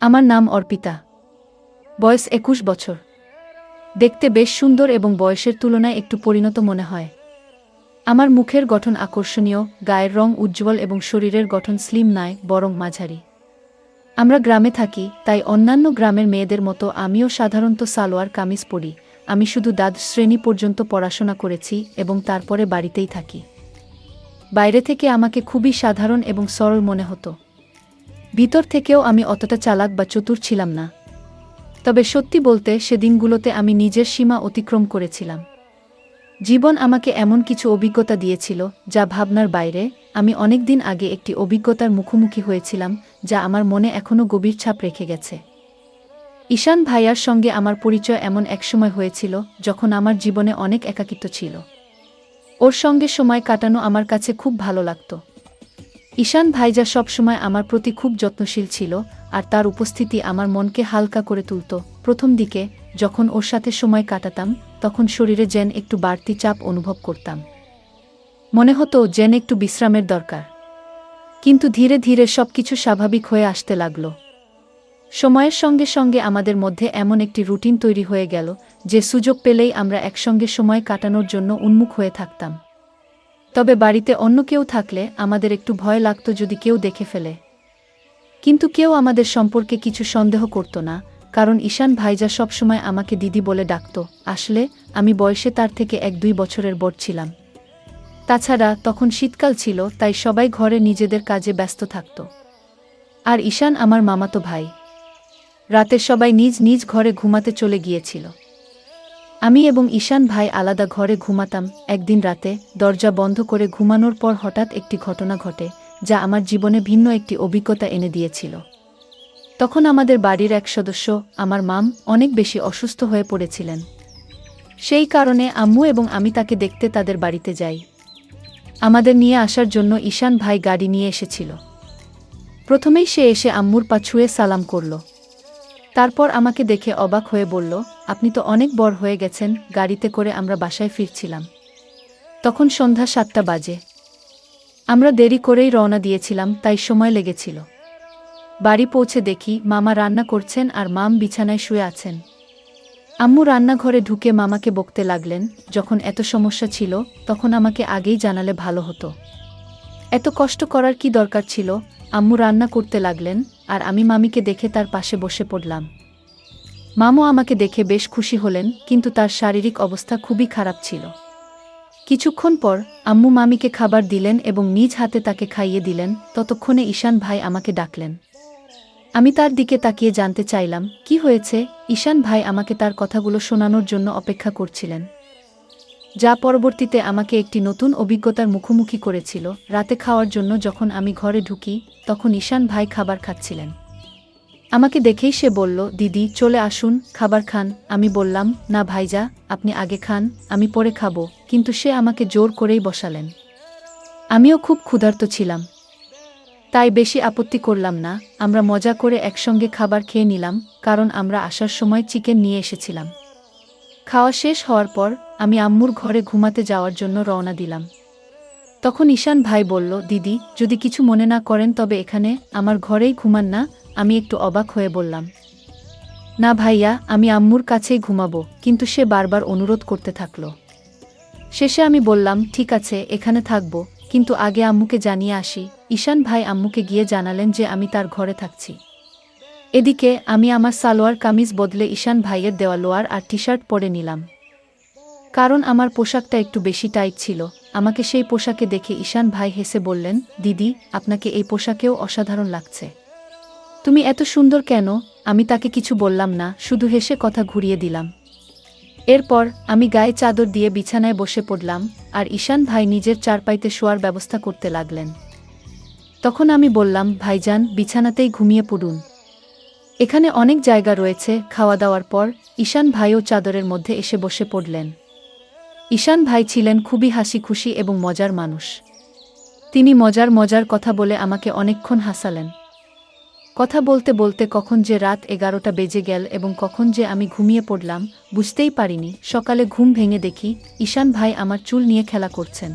আমার নাম অর্পিতা। বয়স ২১ বছর। দেখতে বেশ সুন্দর এবং বয়সের তুলনায় একটু পরিণত মনে হয়। আমার মুখের গঠন আকর্ষণীয়, গায়ের রং উজ্জ্বল এবং শরীরের গঠন স্লিম নয়, বরং মাঝারি। আমরা গ্রামে থাকি, তাই অন্যান্য গ্রামের মেয়েদের মতো আমিও সাধারণত সালোয়ার কামিজ পরি। আমি শুধু দ্বাদশ শ্রেণী পর্যন্ত পড়াশোনা করেছি এবং তারপরে বাড়িতেই থাকি। বাইরে থেকে আমাকে খুবই সাধারণ এবং সরল মনে হতো। ভিতর থেকেও আমি অতটা চালাক বা চতুর ছিলাম না। তবে সত্যি বলতে সেদিনগুলোতে আমি নিজের সীমা অতিক্রম করেছিলাম। জীবন আমাকে এমন কিছু অভিজ্ঞতা দিয়েছিল যা ভাবনার বাইরে। আমি অনেক দিন আগে একটি অভিজ্ঞতার মুখোমুখি হয়েছিলাম যা আমার মনে এখনও গভীর ছাপ রেখে গেছে। ঈশান ভাইয়ার সঙ্গে আমার পরিচয় এমন এক সময় হয়েছিল যখন আমার জীবনে অনেক একাকিত্ব ছিল। ওর সঙ্গে সময় কাটানো আমার কাছে খুব ভালো লাগত। ঈশান ভাইজা সবসময় আমার প্রতি খুব যত্নশীল ছিল, আর তার উপস্থিতি আমার মনকে হালকা করে তুলত। প্রথম দিকে যখন ওর সাথে সময় কাটাতাম তখন শরীরে যেন একটু বাড়তি চাপ অনুভব করতাম। মনে হতো যেন একটু বিশ্রামের দরকার। কিন্তু ধীরে ধীরে সবকিছু স্বাভাবিক হয়ে আসতে লাগল। সময়ের সঙ্গে সঙ্গে আমাদের মধ্যে এমন একটি রুটিন তৈরি হয়ে গেল যে সুযোগ পেলেই আমরা একসঙ্গে সময় কাটানোর জন্য উন্মুখ হয়ে থাকতাম। তবে বাড়িতে অন্য কেউ থাকলে আমাদের একটু ভয় লাগত যদি কেউ দেখে ফেলে। কিন্তু কেউ আমাদের সম্পর্কে কিছু সন্দেহ করত না, কারণ ঈশান ভাইজা সবসময় আমাকে দিদি বলে ডাকত। আসলে আমি বয়সে তার থেকে ১-২ বছরের বড় ছিলাম। তাছাড়া তখন শীতকাল ছিল, তাই সবাই ঘরে নিজেদের কাজে ব্যস্ত থাকত। আর ঈশান আমার মামাতো ভাই। রাতে সবাই নিজ নিজ ঘরে ঘুমাতে চলে গিয়েছিল। আমি এবং ঈশান ভাই আলাদা ঘরে ঘুমাতাম। একদিন রাতে দরজা বন্ধ করে ঘুমানোর পর হঠাৎ একটি ঘটনা ঘটে যা আমার জীবনে ভিন্ন একটি অভিজ্ঞতা এনে দিয়েছিল। তখন আমাদের বাড়ির এক সদস্য, আমার মাম, অনেক বেশি অসুস্থ হয়ে পড়েছিলেন। সেই কারণে আম্মু এবং আমি তাকে দেখতে তাদের বাড়িতে যাই। আমাদের নিয়ে আসার জন্য ঈশান ভাই গাড়ি নিয়ে এসেছিল। প্রথমেই সে এসে আম্মুর পা ছুঁয়ে সালাম করল। তারপর আমাকে দেখে অবাক হয়ে বলল, আপনি তো অনেক বড় হয়ে গেছেন। গাড়িতে করে আমরা বাসায় ফিরছিলাম। তখন সন্ধ্যা ৭টা বাজে। আমরা দেরি করেই রওনা দিয়েছিলাম, তাই সময় লেগেছিল। বাড়ি পৌঁছে দেখি মামা রান্না করছেন আর মাম বিছানায় শুয়ে আছেন। আম্মু রান্নাঘরে ঢুকে মামাকে বকতে লাগলেন, যখন এত সমস্যা ছিল তখন আমাকে আগেই জানালে ভালো হতো। এত কষ্ট করার কি দরকার ছিল? আম্মু রান্না করতে লাগলেন আর আমি মামিকে দেখে তার পাশে বসে পড়লাম। মামু আমাকে দেখে বেশ খুশি হলেন, কিন্তু তার শারীরিক অবস্থা খুবই খারাপ ছিল। কিছুক্ষণ পর আম্মু মামিকে খাবার দিলেন এবং নিজ হাতে তাকে খাইয়ে দিলেন। ততক্ষণে ঈশান ভাই আমাকে ডাকলেন। আমি তার দিকে তাকিয়ে জানতে চাইলাম কি হয়েছে। ঈশান ভাই আমাকে তার কথাগুলো শোনানোর জন্য অপেক্ষা করছিলেন, যা পরবর্তীতে আমাকে একটি নতুন অভিজ্ঞতার মুখোমুখি করেছিল। রাতে খাওয়ার জন্য যখন আমি ঘরে ঢুকি তখন ঈশান ভাই খাবার খাচ্ছিলেন। আমাকে দেখেই সে বলল, দিদি চলে আসুন, খাবার খান। আমি বললাম, না ভাইজা, আপনি আগে খান, আমি পরে খাবো। কিন্তু সে আমাকে জোর করেই বসালেন। আমিও খুব ক্ষুধার্ত ছিলাম, তাই বেশি আপত্তি করলাম না। আমরা মজা করে একসঙ্গে খাবার খেয়ে নিলাম, কারণ আমরা আসার সময় চিকেন নিয়ে এসেছিলাম। খাওয়া শেষ হওয়ার পর আমি আম্মুর ঘরে ঘুমাতে যাওয়ার জন্য রওনা দিলাম। তখন ঈশান ভাই বলল, দিদি যদি কিছু মনে না করেন তবে এখানে আমার ঘরেই ঘুমান না। আমি একটু অবাক হয়ে বললাম, না ভাইয়া, আমি আম্মুর কাছেই ঘুমাবো। কিন্তু সে বারবার অনুরোধ করতে থাকল। শেষে আমি বললাম, ঠিক আছে, এখানে থাকবো, কিন্তু আগে আম্মুকে জানিয়ে আসি। ঈশান ভাই আম্মুকে গিয়ে জানালেন যে আমি তার ঘরে থাকছি। এদিকে আমি আমার সালোয়ার কামিজ বদলে ঈশান ভাইয়ের দেওয়া লোয়ার আর টি শার্ট পরে নিলাম, কারণ আমার পোশাকটা একটু বেশি টাইট ছিল। আমাকে সেই পোশাকে দেখে ঈশান ভাই হেসে বললেন, দিদি আপনাকে এই পোশাকেও অসাধারণ লাগছে। তুমি এত সুন্দর কেন? আমি তাকে কিছু বললাম না, শুধু হেসে কথা ঘুরিয়ে দিলাম। এরপর আমি গায়ে চাদর দিয়ে বিছানায় বসে পড়লাম আর ঈশান ভাই নিজের চারপাইতে শোয়ার ব্যবস্থা করতে লাগলেন। তখন আমি বললাম, ভাইজান বিছানাতেই ঘুমিয়ে পড়ুন, এখানে অনেক জায়গা রয়েছে। খাওয়া দাওয়ার পর ঈশান ভাইও চাদরের মধ্যে এসে বসে পড়লেন। ঈশান ভাই ছিলেন খুবই হাসি খুশি এবং মজার মানুষ। তিনি মজার মজার কথা বলে আমাকে অনেকক্ষণ হাসালেন। কথা বলতে বলতে কখন যে রাত 11টা বেজে গেল এবং কখন যে আমি ঘুমিয়ে পড়লাম বুঝতেই পারিনি। সকালে ঘুম ভেঙে দেখি ঈশান ভাই আমার চুল নিয়ে খেলা করছেন।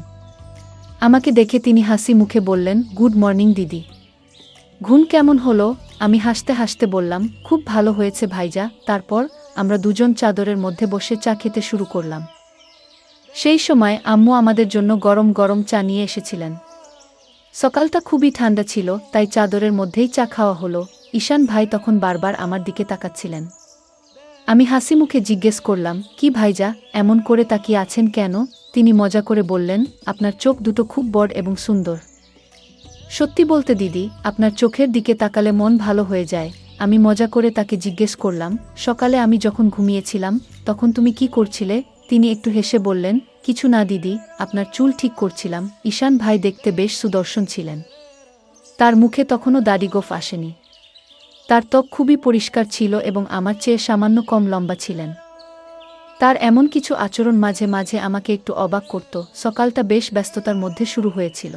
আমাকে দেখে তিনি হাসি মুখে বললেন, গুড মর্নিং দিদি। ঘুম কেমন হলো? আমি হাসতে হাসতে বললাম, খুব ভালো হয়েছে ভাইজা। তারপর আমরা দুজন চাদরের মধ্যে বসে চা খেতে শুরু করলাম। সেই সময় আম্মু আমাদের জন্য গরম গরম চা নিয়ে এসেছিলেন। সকালটা খুবই ঠান্ডা ছিল, তাই চাদরের মধ্যেই চা খাওয়া হলো। ঈশান ভাই তখন বারবার আমার দিকে তাকাচ্ছিলেন। আমি হাসি মুখে জিজ্ঞেস করলাম, কি ভাইজা, এমন করে তাকিয়ে আছেন কেন? তিনি মজা করে বললেন, আপনার চোখ দুটো খুব বড় এবং সুন্দর। সত্যি বলতে দিদি, আপনার চোখের দিকে তাকালে মন ভালো হয়ে যায়। আমি মজা করে তাকে জিজ্ঞেস করলাম, সকালে আমি যখন ঘুমিয়েছিলাম তখন তুমি কি করছিলে? তিনি একটু হেসে বললেন, কিছু না দিদি, আপনার চুল ঠিক করছিলাম। ঈশান ভাই দেখতে বেশ সুদর্শন ছিলেন। তার মুখে তখনও দাড়ি গোঁফ আসেনি। তার ত্বক খুবই পরিষ্কার ছিল এবং আমার চেয়ে সামান্য কম লম্বা ছিলেন। তার এমন কিছু আচরণ মাঝে মাঝে আমাকে একটু অবাক করত। সকালটা বেশ ব্যস্ততার মধ্যে শুরু হয়েছিল।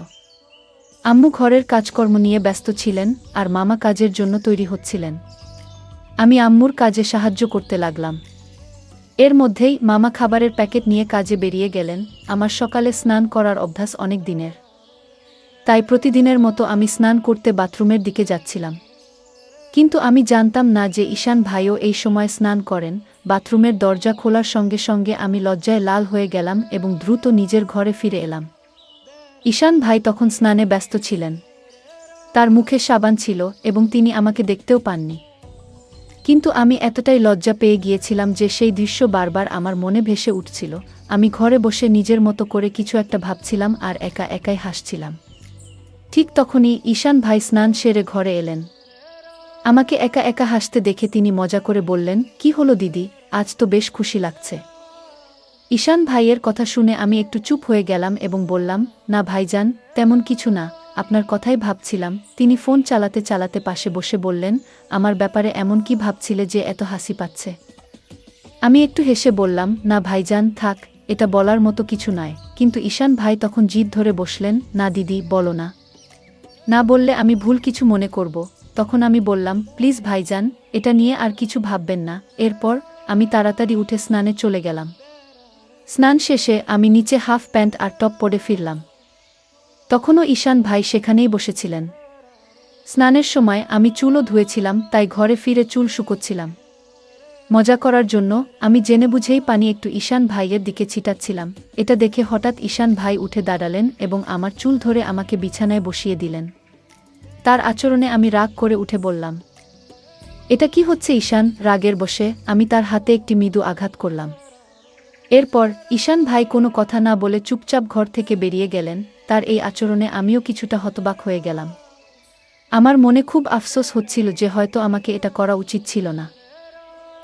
আম্মু ঘরের কাজকর্ম নিয়ে ব্যস্ত ছিলেন আর মামা কাজের জন্য তৈরি হচ্ছিলেন। আমি আম্মুর কাজে সাহায্য করতে লাগলাম। এর মধ্যেই মামা খাবারের প্যাকেট নিয়ে কাজে বেরিয়ে গেলেন। আমার সকালে স্নান করার অভ্যাস অনেক দিনের, তাই প্রতিদিনের মতো আমি স্নান করতে বাথরুমের দিকে যাচ্ছিলাম। কিন্তু আমি জানতাম না যে ঈশান ভাইও এই সময় স্নান করেন। বাথরুমের দরজা খোলার সঙ্গে সঙ্গে আমি লজ্জায় লাল হয়ে গেলাম এবং দ্রুত নিজের ঘরে ফিরে এলাম। ঈশান ভাই তখন স্নানে ব্যস্ত ছিলেন। তার মুখে সাবান ছিল এবং তিনি আমাকে দেখতেও পাননি। কিন্তু আমি এতটাই লজ্জা পেয়ে গিয়েছিলাম যে সেই দৃশ্য বারবার আমার মনে ভেসে উঠছিল। আমি ঘরে বসে নিজের মতো করে কিছু একটা ভাবছিলাম আর একা একাই হাসছিলাম। ঠিক তখনই ঈশান ভাই স্নান সেরে ঘরে এলেন। আমাকে একা একা হাসতে দেখে তিনি মজা করে বললেন, কি হলো দিদি, আজ তো বেশ খুশি লাগছে। ঈশান ভাইয়ের কথা শুনে আমি একটু চুপ হয়ে গেলাম এবং বললাম, না ভাইজান, তেমন কিছু না, আপনার কথাই ভাবছিলাম। তিনি ফোন চালাতে চালাতে পাশে বসে বললেন, আমার ব্যাপারে এমন কি ভাবছিলে যে এত হাসি পাচ্ছে? আমি একটু হেসে বললাম, না ভাইজান, থাক, এটা বলার মতো কিছু নয়। কিন্তু ঈশান ভাই তখন জিদ ধরে বসলেন, না দিদি, বলো না। না বললে আমি ভুল কিছু মনে করব। তখন আমি বললাম, প্লিজ ভাইজান, এটা নিয়ে আর কিছু ভাববেন না। এরপর আমি তাড়াতাড়ি উঠে স্নানে চলে গেলাম। স্নান শেষে আমি নিচে হাফ প্যান্ট আর টপ পরে ফিরলাম। তখনও ঈশান ভাই সেখানেই বসেছিলেন। স্নানের সময় আমি চুলও ধুয়েছিলাম, তাই ঘরে ফিরে চুল শুকোচ্ছিলাম। মজা করার জন্য আমি জেনেবুঝেই পানি একটু ঈশান ভাইয়ের দিকে ছিটাচ্ছিলাম। এটা দেখে হঠাৎ ঈশান ভাই উঠে দাঁড়ালেন এবং আমার চুল ধরে আমাকে বিছানায় বসিয়ে দিলেন। তার আচরণে আমি রাগ করে উঠে বললাম, এটা কি হচ্ছে ঈশান? রাগের বশে আমি তার হাতে একটি মৃদু আঘাত করলাম। এরপর ঈশান ভাই কোনো কথা না বলে চুপচাপ ঘর থেকে বেরিয়ে গেলেন। তার এই আচরণে আমিও কিছুটা হতবাক হয়ে গেলাম। আমার মনে খুব আফসোস হচ্ছিল যে হয়তো আমাকে এটা করা উচিত ছিল না।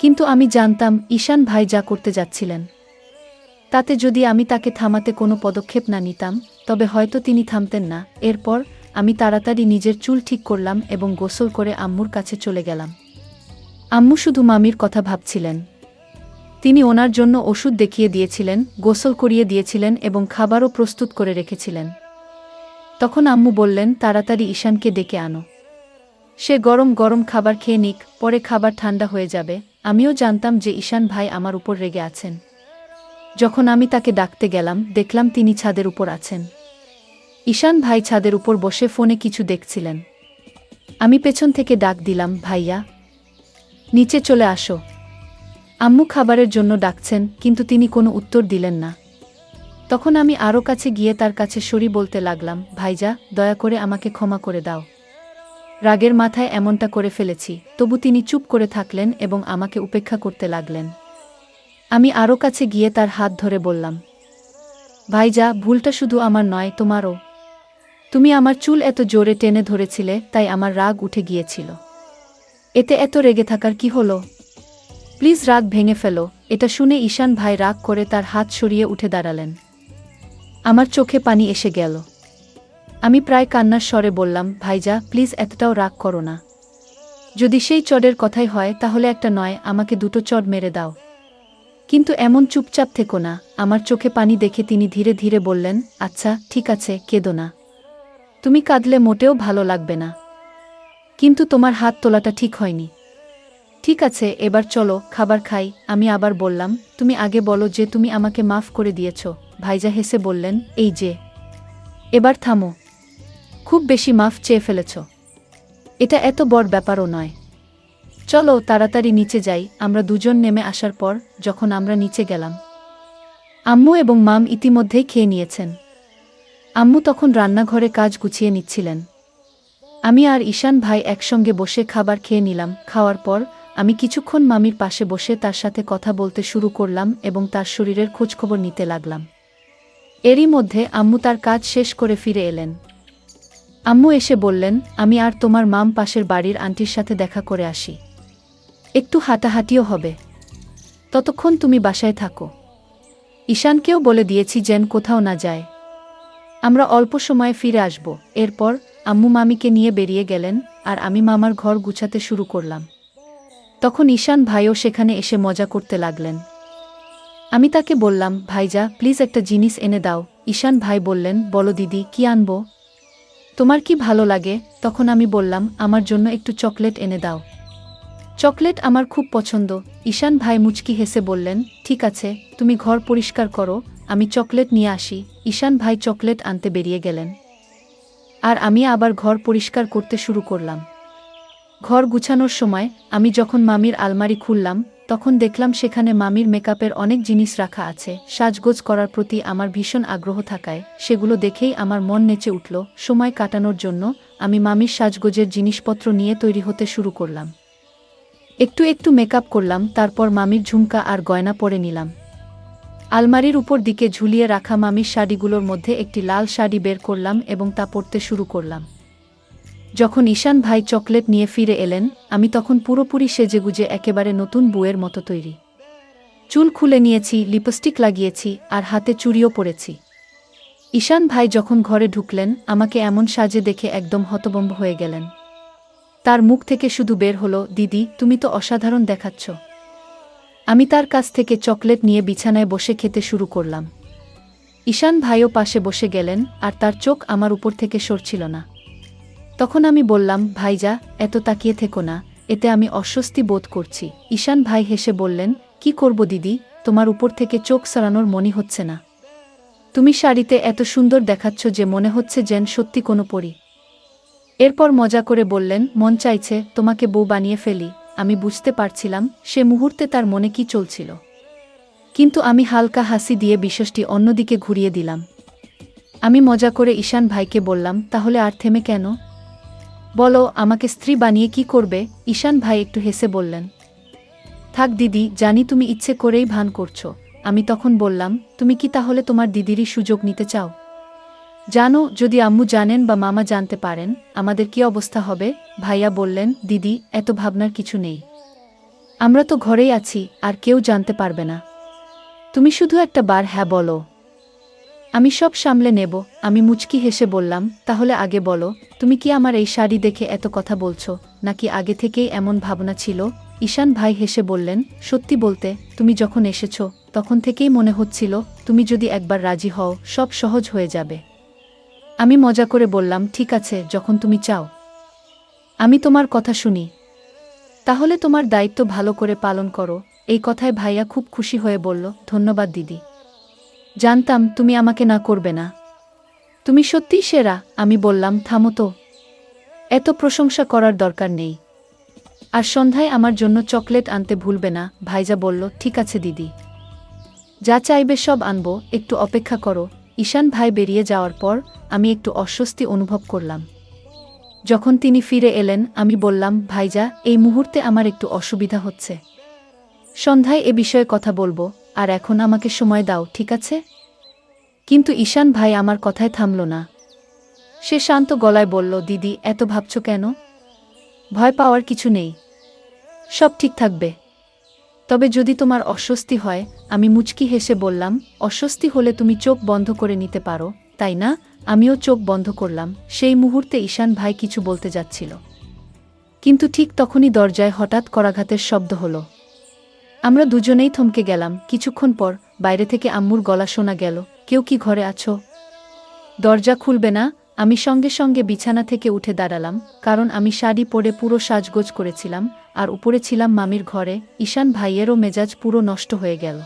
কিন্তু আমি জানতাম ঈশান ভাই যা করতে যাচ্ছিলেন, তাতে যদি আমি তাকে থামাতে কোনো পদক্ষেপ না নিতাম তবে হয়তো তিনি থামতেন না। এরপর আমি তাড়াতাড়ি নিজের চুল ঠিক করলাম এবং গোসল করে আম্মুর কাছে চলে গেলাম। আম্মু শুধু মামির কথা ভাবছিলেন। তিনি ওনার জন্য ওষুধ দেখিয়ে দিয়েছিলেন, গোসল করিয়ে দিয়েছিলেন এবং খাবারও প্রস্তুত করে রেখেছিলেন। তখন আম্মু বললেন, তাড়াতাড়ি ঈশানকে ডেকে আনো। সে গরম গরম খাবার খেয়ে নিক, পরে খাবার ঠান্ডা হয়ে যাবে। আমিও জানতাম যে ঈশান ভাই আমার উপর রেগে আছেন। যখন আমি তাকে ডাকতে গেলাম দেখলাম তিনি ছাদের উপর আছেন। ঈশান ভাই ছাদের উপর বসে ফোনে কিছু দেখছিলেন। আমি পেছন থেকে ডাক দিলাম, ভাইয়া, নিচে চলে আসো। আম্মু খাবারের জন্য ডাকছেন, কিন্তু তিনি কোনো উত্তর দিলেন না। তখন আমি আরও কাছে গিয়ে তার কাছে সরি বলতে লাগলাম, ভাইজা, দয়া করে আমাকে ক্ষমা করে দাও। রাগের মাথায় এমনটা করে ফেলেছি। তবু তিনি চুপ করে থাকলেন এবং আমাকে উপেক্ষা করতে লাগলেন। আমি আরও কাছে গিয়ে তার হাত ধরে বললাম, ভাইজা, ভুলটা শুধু আমার নয়, তোমারও। তুমি আমার চুল এত জোরে টেনে ধরেছিলে, তাই আমার রাগ উঠে গিয়েছিল। এতে এত রেগে থাকার কি হলো? প্লিজ রাগ ভেঙে ফেলো। এটা শুনে ঈশান ভাই রাগ করে তার হাত সরিয়ে উঠে দাঁড়ালেন। আমার চোখে পানি এসে গেল। আমি প্রায় কান্নার স্বরে বললাম, ভাইজা, প্লিজ এতটাও রাগ করো না। যদি সেই চড়ের কথাই হয় তাহলে একটা নয়, আমাকে দুটো চড় মেরে দাও। কিন্তু এমন চুপচাপ থেকো না। আমার চোখে পানি দেখে তিনি ধীরে ধীরে বললেন, আচ্ছা ঠিক আছে, কেঁদো না। তুমি কাঁদলে মোটেও ভালো লাগবে না। কিন্তু তোমার হাত তোলাটা ঠিক হয়নি। ঠিক আছে, এবার চলো খাবার খাই। আমি আবার বললাম, তুমি আগে বলো যে তুমি আমাকে মাফ করে দিয়েছ। ভাইজা হেসে বললেন, এই যে, এবার থামো। খুব বেশি মাফ চেয়ে ফেলেছ। এটা এত বড় ব্যাপারও নয়। চলো তাড়াতাড়ি নিচে যাই। আমরা দুজন নেমে আসার পর যখন আমরা নিচে গেলাম, আম্মু এবং মাম ইতিমধ্যেই খেয়ে নিয়েছেন। আম্মু তখন রান্নাঘরে কাজ গুছিয়ে নিচ্ছিলেন। আমি আর ঈশান ভাই একসঙ্গে বসে খাবার খেয়ে নিলাম। খাওয়ার পর আমি কিছুক্ষণ মামির পাশে বসে তার সাথে কথা বলতে শুরু করলাম এবং তার শরীরের খোঁজখবর নিতে লাগলাম। এরই মধ্যে আম্মু তার কাজ শেষ করে ফিরে এলেন। আম্মু এসে বললেন, আমি আর তোমার মাম পাশের বাড়ির আন্টির সাথে দেখা করে আসি, একটু হাঁটাহাঁটিও হবে, ততক্ষণ তুমি বাসায় থাকো। ঈশানকেও বলে দিয়েছি যেন কোথাও না যায়, আমরা অল্প সময়ে ফিরে আসব। এরপর আম্মু মামিকে নিয়ে বেরিয়ে গেলেন আর আমি মামার ঘর গুছাতে শুরু করলাম। তখন ঈশান ভাইও সেখানে এসে মজা করতে লাগলেন। আমি তাকে বললাম, ভাইজা প্লিজ একটা জিনিস এনে দাও। ঈশান ভাই বললেন, বলো দিদি, কি আনবো? তোমার কি ভালো লাগে? তখন আমি বললাম, আমার জন্য একটু চকলেট এনে দাও। চকলেট আমার খুব পছন্দ। ঈশান ভাই মুচকি হেসে বললেন, ঠিক আছে, তুমি ঘর পরিষ্কার করো, আমি চকলেট নিয়ে আসি। ঈশান ভাই চকলেট আনতে বেরিয়ে গেলেন আর আমি আবার ঘর পরিষ্কার করতে শুরু করলাম। ঘর গুছানোর সময় আমি যখন মামির আলমারি খুললাম, তখন দেখলাম সেখানে মামির মেকআপের অনেক জিনিস রাখা আছে। সাজগোজ করার প্রতি আমার ভীষণ আগ্রহ থাকায় সেগুলো দেখেই আমার মন নেচে উঠল। সময় কাটানোর জন্য আমি মামির সাজগোজের জিনিসপত্র নিয়ে তৈরি হতে শুরু করলাম। একটু একটু মেকআপ করলাম, তারপর মামির ঝুমকা আর গয়না পরে নিলাম। আলমারির উপর দিকে ঝুলিয়ে রাখা মামির শাড়িগুলোর মধ্যে একটি লাল শাড়ি বের করলাম এবং তা পরতে শুরু করলাম। যখন ঈশান ভাই চকলেট নিয়ে ফিরে এলেন, আমি তখন পুরোপুরি সেজেগুজে একেবারে নতুন বউয়ের মতো তৈরি। চুল খুলে নিয়েছি, লিপস্টিক লাগিয়েছি আর হাতে চুড়িও পরেছি। ঈশান ভাই যখন ঘরে ঢুকলেন, আমাকে এমন সাজে দেখে একদম হতভম্ব হয়ে গেলেন। তার মুখ থেকে শুধু বের হলো, দিদি তুমি তো অসাধারণ দেখাচ্ছ। আমি তার কাছ থেকে চকলেট নিয়ে বিছানায় বসে খেতে শুরু করলাম। ঈশান ভাইও পাশে বসে গেলেন আর তার চোখ আমার উপর থেকে সরছিল না। তখন আমি বললাম, ভাইজা এত তাকিয়ে থেকো না, এতে আমি অস্বস্তি বোধ করছি। ঈশান ভাই হেসে বললেন, কি করব দিদি, তোমার উপর থেকে চোখ সরানোর মনই হচ্ছে না। তুমি শাড়িতে এত সুন্দর দেখাচ্ছ যে মনে হচ্ছে যেন সত্যি কোনো পরী। এরপর মজা করে বললেন, মন চাইছে তোমাকে বউ বানিয়ে ফেলি। আমি বুঝতে পারছিলাম সে মুহূর্তে তার মনে কি চলছিল, কিন্তু আমি হালকা হাসি দিয়ে বিষয়টি অন্যদিকে ঘুরিয়ে দিলাম। আমি মজা করে ঈশান ভাইকে বললাম, তাহলে আর থেমে কেন? বলো, আমাকে স্ত্রী বানিয়ে কি করবে? ঈশান ভাই একটু হেসে বললেন, থাক দিদি, জানি তুমি ইচ্ছে করেই ভান করছো। আমি তখন বললাম, তুমি কি তাহলে তোমার দিদিরই সুযোগ নিতে চাও? জানো, যদি আম্মু জানেন বা মামা জানতে পারেন আমাদের কি অবস্থা হবে? ভাইয়া বললেন, দিদি এত ভাবনার কিছু নেই, আমরা তো ঘরেই আছি, আর কেউ জানতে পারবে না। তুমি শুধু একটা বার হ্যাঁ বলো, আমি সব সামলে নেব। আমি মুচকি হেসে বললাম, তাহলে আগে বলো, তুমি কি আমার এই শাড়ি দেখে এত কথা বলছো, নাকি আগে থেকেই এমন ভাবনা ছিল? ঈশান ভাই হেসে বললেন, সত্যি বলতে তুমি যখন এসেছো তখন থেকেই মনে হচ্ছিল তুমি যদি একবার রাজি হও সব সহজ হয়ে যাবে। আমি মজা করে বললাম, ঠিক আছে, যখন তুমি চাও আমি তোমার কথা শুনি। তাহলে তোমার দায়িত্ব ভালো করে পালন করো। এই কথায় ভাইয়া খুব খুশি হয়ে বলল, ধন্যবাদ দিদি, জানতাম তুমি আমাকে না করবে না, তুমি সত্যিই সেরা। আমি বললাম, থামো তো, এত প্রশংসা করার দরকার নেই, আর সন্ধ্যায় আমার জন্য চকলেট আনতে ভুলবে না। ভাইজা বলল, ঠিক আছে দিদি, যা চাইবে সব আনবো, একটু অপেক্ষা করো। ঈশান ভাই বেরিয়ে যাওয়ার পর আমি একটু অস্বস্তি অনুভব করলাম। যখন তিনি ফিরে এলেন, আমি বললাম, ভাইজা এই মুহূর্তে আমার একটু অসুবিধা হচ্ছে, সন্ধ্যায় এ বিষয়ে কথা বলবো, আর এখন আমাকে সময় দাও, ঠিক আছে? কিন্তু ঈশান ভাই আমার কথায় থামল না। সে শান্ত গলায় বলল, দিদি এত ভাবছ কেন? ভয় পাওয়ার কিছু নেই, সব ঠিক থাকবে। তবে যদি তোমার অস্বস্তি হয়। আমি মুচকি হেসে বললাম, অস্বস্তি হলে তুমি চোখ বন্ধ করে নিতে পারো, তাই না? আমিও চোখ বন্ধ করলাম। সেই মুহূর্তে ঈশান ভাই কিছু বলতে যাচ্ছিল, কিন্তু ঠিক তখনই দরজায় হঠাৎ করাঘাতের শব্দ হলো। আমরা দুজনেই থমকে গেলাম। কিছুক্ষণ পর বাইরে থেকে আম্মুর গলা শোনা গেল, কেউ কি ঘরে আছো? দরজা খুলবে না? আমি সঙ্গে সঙ্গে বিছানা থেকে উঠে দাঁড়ালাম, কারণ আমি শাড়ি পরে পুরো সাজগোজ করেছিলাম আর উপরে ছিলাম মামির ঘরে। ঈশান ভাইয়েরও মেজাজ পুরো নষ্ট হয়ে গেল,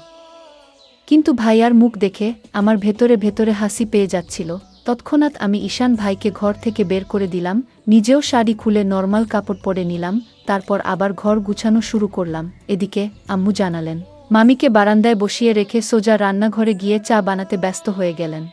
কিন্তু ভাইয়ার মুখ দেখে আমার ভেতরে ভেতরে হাসি পেয়ে যাচ্ছিল। তৎক্ষণাৎ আমি ঈশান ভাইকে ঘর থেকে বের করে দিলাম নিজেও শাড়ি খুলে নরমাল কাপড় পরে নিলাম, তারপর আবার ঘর গুছানো শুরু করলাম। এদিকে আম্মু জানালেন, মামিকে বারান্দায় বসিয়ে রেখে সোজা রান্নাঘরে গিয়ে চা বানাতে ব্যস্ত হয়ে গেলেন।